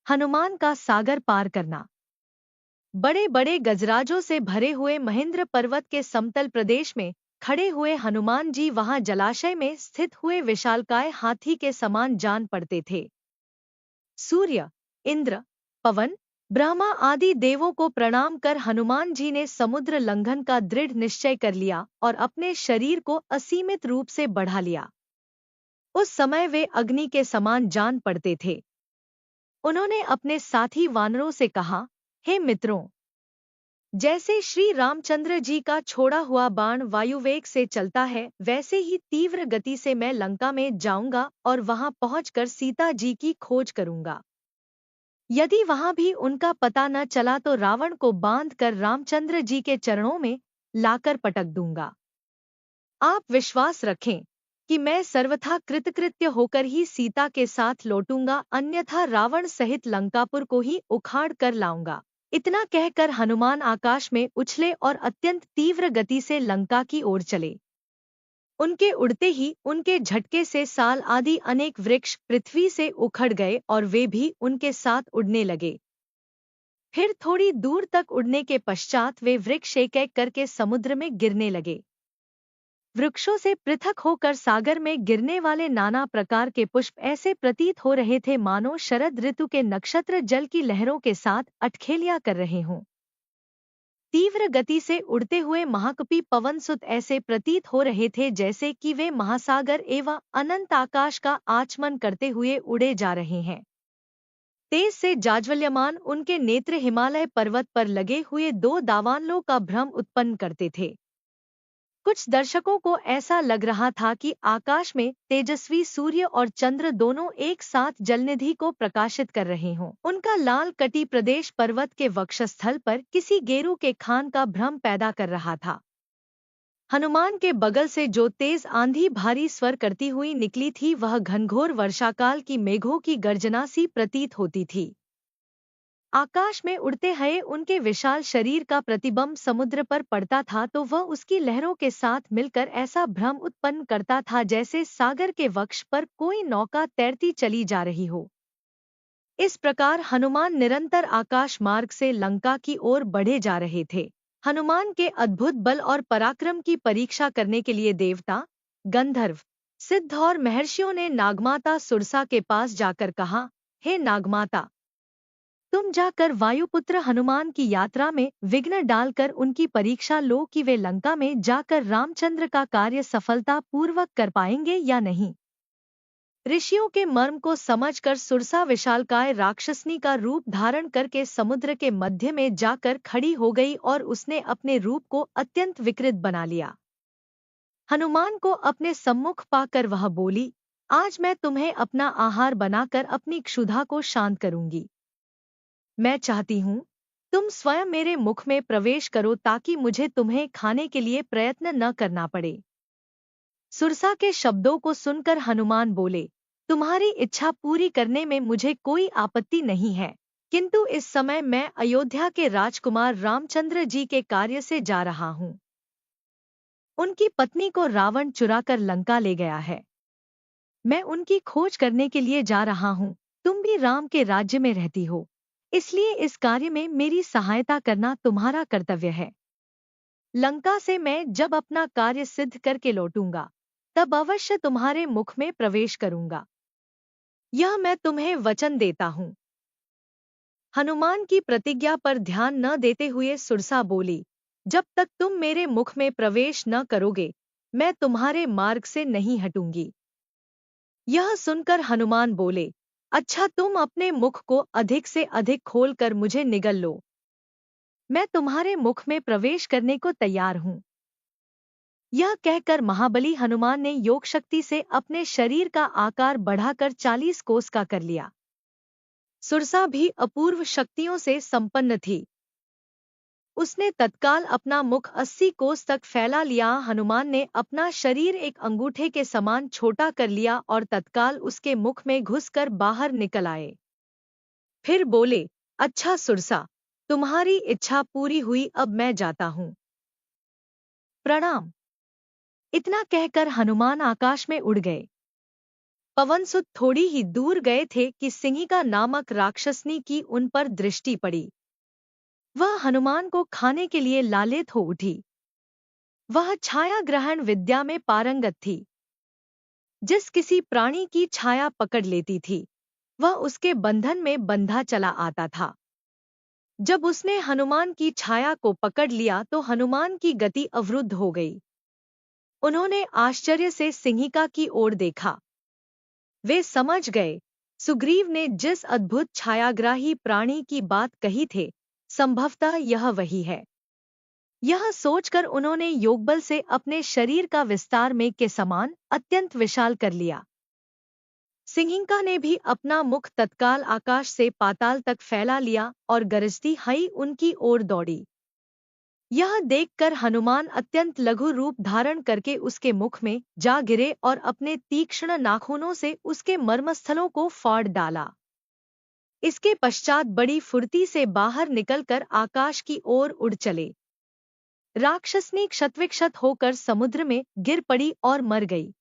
हनुमान का सागर पार करना। बड़े बड़े गजराजों से भरे हुए महेंद्र पर्वत के समतल प्रदेश में खड़े हुए हनुमान जी वहां जलाशय में स्थित हुए विशालकाय हाथी के समान जान पड़ते थे। सूर्य, इंद्र, पवन, ब्रह्मा आदि देवों को प्रणाम कर हनुमान जी ने समुद्र लंघन का दृढ़ निश्चय कर लिया और अपने शरीर को असीमित रूप से बढ़ा लिया। उस समय वे अग्नि के समान जान पड़ते थे। उन्होंने अपने साथी वानरों से कहा, हे मित्रों, जैसे श्री रामचंद्र जी का छोड़ा हुआ बाण वायुवेग से चलता है, वैसे ही तीव्र गति से मैं लंका में जाऊंगा और वहां पहुंचकर सीता जी की खोज करूंगा। यदि वहां भी उनका पता न चला तो रावण को बांधकर रामचंद्र जी के चरणों में लाकर पटक दूंगा। आप विश्वास रखें कि मैं सर्वथा कृतकृत्य होकर ही सीता के साथ लौटूंगा, अन्यथा रावण सहित लंकापुर को ही उखाड़ कर लाऊंगा। इतना कहकर हनुमान आकाश में उछले और अत्यंत तीव्र गति से लंका की ओर चले। उनके उड़ते ही उनके झटके से साल आदि अनेक वृक्ष पृथ्वी से उखड़ गए और वे भी उनके साथ उड़ने लगे। फिर थोड़ी दूर तक उड़ने के पश्चात वे वृक्ष एक एक करके समुद्र में गिरने लगे। वृक्षों से पृथक होकर सागर में गिरने वाले नाना प्रकार के पुष्प ऐसे प्रतीत हो रहे थे मानो शरद ऋतु के नक्षत्र जल की लहरों के साथ अटखेलियां कर रहे हों। तीव्र गति से उड़ते हुए महाकपि पवनसुत ऐसे प्रतीत हो रहे थे जैसे कि वे महासागर एवं अनंत आकाश का आचमन करते हुए उड़े जा रहे हैं। तेज से जाज्वल्यमान उनके नेत्र हिमालय पर्वत पर लगे हुए दो दावानलों का भ्रम उत्पन्न करते थे। कुछ दर्शकों को ऐसा लग रहा था कि आकाश में तेजस्वी सूर्य और चंद्र दोनों एक साथ जलनिधि को प्रकाशित कर रहे हों। उनका लाल कटी प्रदेश पर्वत के वक्षस्थल पर किसी गेरू के खान का भ्रम पैदा कर रहा था। हनुमान के बगल से जो तेज आंधी भारी स्वर करती हुई निकली थी वह घनघोर वर्षाकाल की मेघों की गर्जना सी प्रतीत होती थी। आकाश में उड़ते हुए उनके विशाल शरीर का प्रतिबिंब समुद्र पर पड़ता था तो वह उसकी लहरों के साथ मिलकर ऐसा भ्रम उत्पन्न करता था जैसे सागर के वक्ष पर कोई नौका तैरती चली जा रही हो। इस प्रकार हनुमान निरंतर आकाश मार्ग से लंका की ओर बढ़े जा रहे थे। हनुमान के अद्भुत बल और पराक्रम की परीक्षा करने के लिए देवता, गंधर्व, सिद्ध और महर्षियों ने नागमाता सुरसा के पास जाकर कहा, हे नागमाता, तुम जाकर वायुपुत्र हनुमान की यात्रा में विघ्न डालकर उनकी परीक्षा लो कि वे लंका में जाकर रामचंद्र का कार्य सफलता पूर्वक कर पाएंगे या नहीं। ऋषियों के मर्म को समझकर सुरसा विशालकाय राक्षसनी का रूप धारण करके समुद्र के मध्य में जाकर खड़ी हो गई और उसने अपने रूप को अत्यंत विकृत बना लिया। हनुमान को अपने सम्मुख पाकर वह बोली, आज मैं तुम्हें अपना आहार बनाकर अपनी क्षुधा को शांत करूंगी। मैं चाहती हूँ तुम स्वयं मेरे मुख में प्रवेश करो ताकि मुझे तुम्हें खाने के लिए प्रयत्न न करना पड़े। सुरसा के शब्दों को सुनकर हनुमान बोले, तुम्हारी इच्छा पूरी करने में मुझे कोई आपत्ति नहीं है, किंतु इस समय मैं अयोध्या के राजकुमार रामचंद्र जी के कार्य से जा रहा हूँ। उनकी पत्नी को रावण चुराकर लंका ले गया है। मैं उनकी खोज करने के लिए जा रहा हूँ। तुम भी राम के राज्य में रहती हो, इसलिए इस कार्य में मेरी सहायता करना तुम्हारा कर्तव्य है। लंका से मैं जब अपना कार्य सिद्ध करके लौटूंगा तब अवश्य तुम्हारे मुख में प्रवेश करूंगा, यह मैं तुम्हें वचन देता हूँ। हनुमान की प्रतिज्ञा पर ध्यान न देते हुए सुरसा बोली, जब तक तुम मेरे मुख में प्रवेश न करोगे मैं तुम्हारे मार्ग से नहीं हटूंगी। यह सुनकर हनुमान बोले, अच्छा, तुम अपने मुख को अधिक से अधिक खोलकर मुझे निगल लो, मैं तुम्हारे मुख में प्रवेश करने को तैयार हूँ। यह कहकर महाबली हनुमान ने योग शक्ति से अपने शरीर का आकार बढ़ाकर 40 कोस का कर लिया। सुरसा भी अपूर्व शक्तियों से संपन्न थी। उसने तत्काल अपना मुख 80 कोस तक फैला लिया। हनुमान ने अपना शरीर एक अंगूठे के समान छोटा कर लिया और तत्काल उसके मुख में घुसकर बाहर निकल आए। फिर बोले, अच्छा सुरसा, तुम्हारी इच्छा पूरी हुई, अब मैं जाता हूँ। प्रणाम। इतना कहकर हनुमान आकाश में उड़ गए। पवनसुत थोड़ी ही दूर गए थे कि सिंहिका नामक राक्षसनी की उन पर दृष्टि पड़ी। वह हनुमान को खाने के लिए लालित हो उठी। वह छाया ग्रहण विद्या में पारंगत थी। जिस किसी प्राणी की छाया पकड़ लेती थी, वह उसके बंधन में बंधा चला आता था। जब उसने हनुमान की छाया को पकड़ लिया तो हनुमान की गति अवरुद्ध हो गई। उन्होंने आश्चर्य से सिंहिका की ओर देखा। वे समझ गए, सुग्रीव ने जिस अद्भुत छायाग्राही प्राणी की बात कही थी, संभवतः यह वही है। यह सोचकर उन्होंने योगबल से अपने शरीर का विस्तार मेघ के समान अत्यंत विशाल कर लिया। सिंहिका ने भी अपना मुख तत्काल आकाश से पाताल तक फैला लिया और गरजती हुई उनकी ओर दौड़ी। यह देखकर हनुमान अत्यंत लघु रूप धारण करके उसके मुख में जा गिरे और अपने तीक्ष्ण नाखूनों से उसके मर्मस्थलों को फाड़ डाला। इसके पश्चात बड़ी फुर्ती से बाहर निकलकर आकाश की ओर उड़ चले। राक्षसनी क्षतविक्षत होकर समुद्र में गिर पड़ी और मर गई।